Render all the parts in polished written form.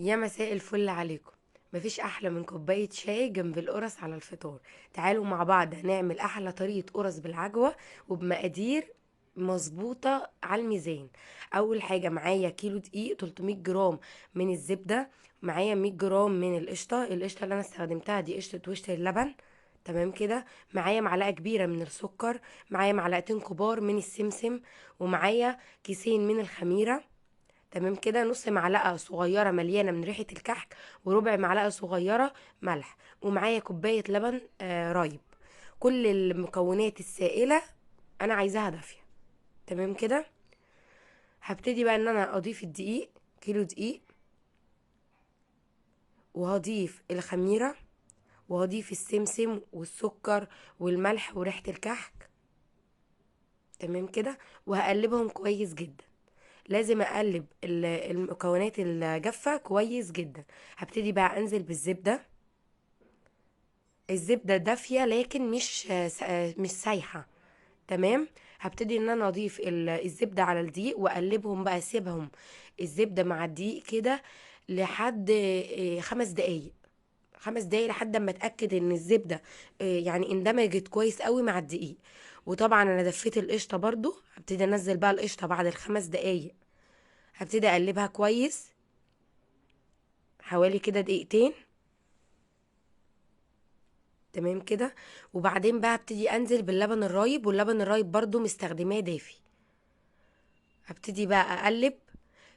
يا مساء الفل عليكم. مفيش احلى من كوبايه شاي جنب القرص على الفطار. تعالوا مع بعض هنعمل احلى طريقه قرص بالعجوه وبمقادير مظبوطه على الميزان. اول حاجه معايا كيلو دقيق، 300 جرام من الزبده، معايا 100 جرام من القشطه اللي انا استخدمتها دي قشطه وش اللبن. تمام كده. معايا معلقه كبيره من السكر، معايا معلقتين كبار من السمسم، ومعايا كيسين من الخميره. تمام كده. نص معلقه صغيره مليانه من ريحه الكحك، وربع معلقه صغيره ملح، ومعايا كوبايه لبن رايب. كل المكونات السائله انا عايزاها دافيه. تمام كده. هبتدي بقى ان انا اضيف الدقيق، كيلو دقيق، وهضيف الخميره، وهضيف السمسم والسكر والملح وريحه الكحك. تمام كده. وهقلبهم كويس جدا. لازم اقلب المكونات الجافه كويس جدا. هبتدي بقى انزل بالزبده. الزبدة دافية لكن مش سايحة. تمام. هبتدي ان انا اضيف الزبدة على الدقيق واقلبهم بقى، اسيبهم الزبدة مع الدقيق كده لحد 5 دقايق. 5 دقايق لحد ما اتاكد ان الزبدة يعني اندمجت كويس قوي مع الدقيق. وطبعا انا دفيت القشطة برضو، هبتدي انزل بقى القشطة بعد ال5 دقايق. هبتدي اقلبها كويس حوالي كده دقيقتين. تمام كده. وبعدين بقى ابتدي انزل باللبن الرايب، واللبن الرايب برضو مستخدماه دافي. هبتدي بقى اقلب.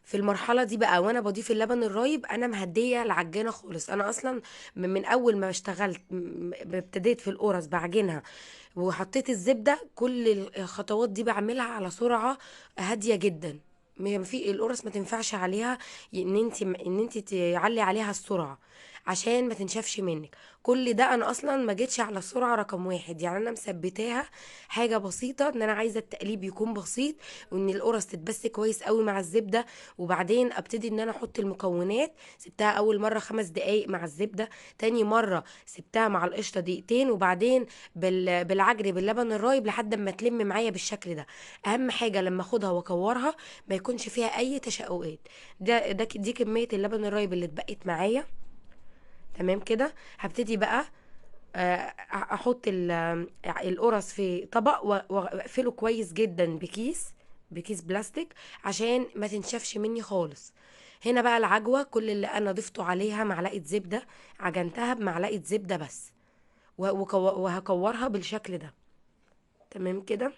في المرحله دي بقى وانا بضيف اللبن الرايب انا مهديه العجينه خالص. انا اصلا من اول ما اشتغلت ابتديت في القرص بعجنها وحطيت الزبده. كل الخطوات دي بعملها على سرعه هاديه جدا. في القرص ما تنفعش عليها ان انت تعلي عليها السرعه عشان ما تنشفش منك. كل ده انا اصلا ما جيتش على السرعه رقم واحد، يعني انا مثبتاها حاجه بسيطه، ان انا عايزه التقليب يكون بسيط، وان القرص تتبس كويس قوي مع الزبده. وبعدين ابتدي ان انا احط المكونات. سبتها اول مره 5 دقايق مع الزبده، تاني مره سبتها مع القشطه دقيقتين، وبعدين بالعجر باللبن الرايب لحد ما تلم معايا بالشكل ده. اهم حاجه لما اخدها واكورها ما يكونش فيها اي تشققات. دي كميه اللبن الرايب اللي اتبقت معايا. تمام كده. هبتدي بقى احط القرص في طبق واقفله كويس جدا بكيس بلاستيك عشان ما تنشفش مني خالص. هنا بقى العجوة كل اللي انا ضفته عليها معلقة زبدة، عجنتها بمعلقة زبدة بس، وهكورها بالشكل ده. تمام كده.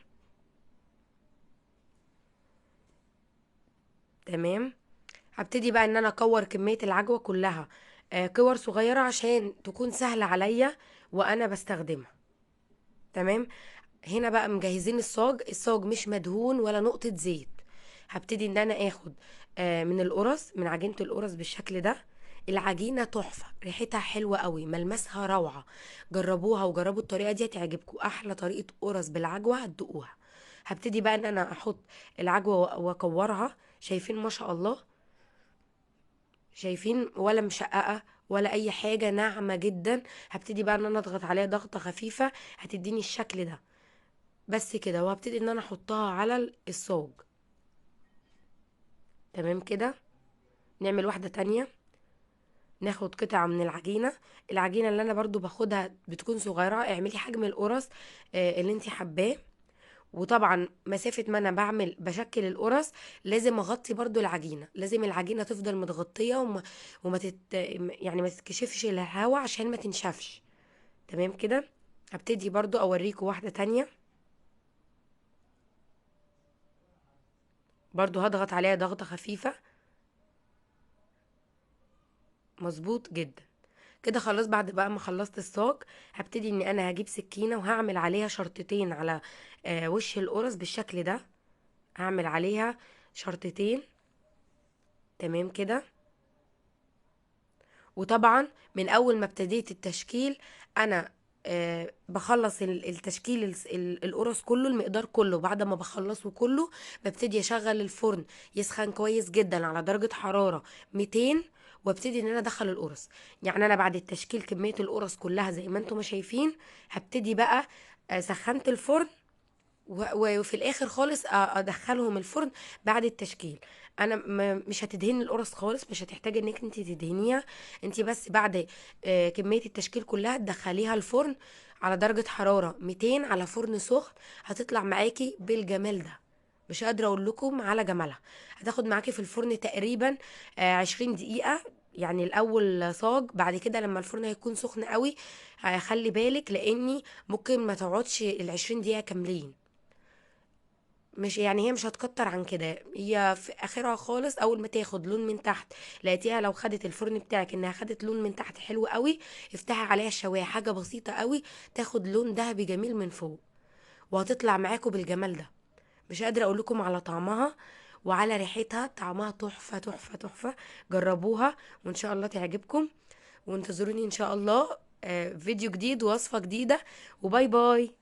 تمام. هبتدي بقى ان انا اكور كمية العجوة كلها كور صغيرة عشان تكون سهلة عليا وانا بستخدمها. تمام. هنا بقى مجهزين الصاج مش مدهون ولا نقطة زيت. هبتدي ان انا اخد من القرص، من عجينة القرص بالشكل ده. العجينة تحفة، ريحتها حلوة قوي، ملمسها روعة. جربوها وجربوا الطريقة دي هتعجبكم. احلى طريقة قرص بالعجوة هتدوقوها. هبتدي بقى ان انا احط العجوة واكورها. شايفين ما شاء الله؟ شايفين؟ ولا مشققة ولا اي حاجة، ناعمة جدا. هبتدي بقى ان انا اضغط عليها ضغطة خفيفة هتديني الشكل ده. بس كده. وهبتدي ان انا احطها على الصاج. تمام كده. نعمل واحدة تانية. ناخد قطعة من العجينة اللي انا برضو باخدها بتكون صغيرة. اعملي حجم القرص اللي انت حباه. وطبعا مسافة ما انا بشكل القرص لازم اغطي برضو العجينة. لازم العجينة تفضل متغطية وما يعني ما تتكشفش الهواء عشان ما تنشفش. تمام كده. هبتدي برضو اوريكم واحدة تانية. برضو هضغط عليها ضغطة خفيفة. مظبوط جدا. كده خلاص. بعد بقى ما خلصت الصاج هبتدي ان انا هجيب سكينة وهعمل عليها شرطتين على وش القرص بالشكل ده. هعمل عليها شرطتين. تمام كده. وطبعا من اول ما ابتديت التشكيل انا بخلص التشكيل القرص كله، المقدار كله. بعد ما بخلصه كله ببتدي اشغل الفرن يسخن كويس جدا على درجة حرارة 200، وابتدي ان انا ادخل القرص. يعني انا بعد التشكيل كمية القرص كلها زي ما انتم ما شايفين، هبتدي بقى سخنت الفرن وفي الاخر خالص ادخلهم الفرن بعد التشكيل. انا مش هتدهني القرص خالص، مش هتحتاجي انك انت تدهنيها. انت بس بعد كميه التشكيل كلها تدخليها الفرن على درجه حراره 200 على فرن سخن. هتطلع معاكي بالجمال ده، مش قادره اقول لكم على جمالها. هتاخد معاكي في الفرن تقريبا 20 دقيقه. يعني الاول صاج، بعد كده لما الفرن هيكون سخن قوي خلي بالك، لاني ممكن ما تقعدش ال20 دقيقه كاملين. مش يعني هي مش هتكتر عن كده، هي في اخرها خالص اول ما تاخد لون من تحت. لقيتيها لو خدت الفرن بتاعك انها خدت لون من تحت حلو قوي، افتحي عليها الشوايه حاجه بسيطه قوي، تاخد لون ذهبي جميل من فوق، وهتطلع معاكم بالجمال ده. مش قادره اقول لكم على طعمها وعلى ريحتها، طعمها تحفه تحفه تحفه. جربوها وان شاء الله تعجبكم. وانتظروني ان شاء الله فيديو جديد ووصفه جديده. وباي باي.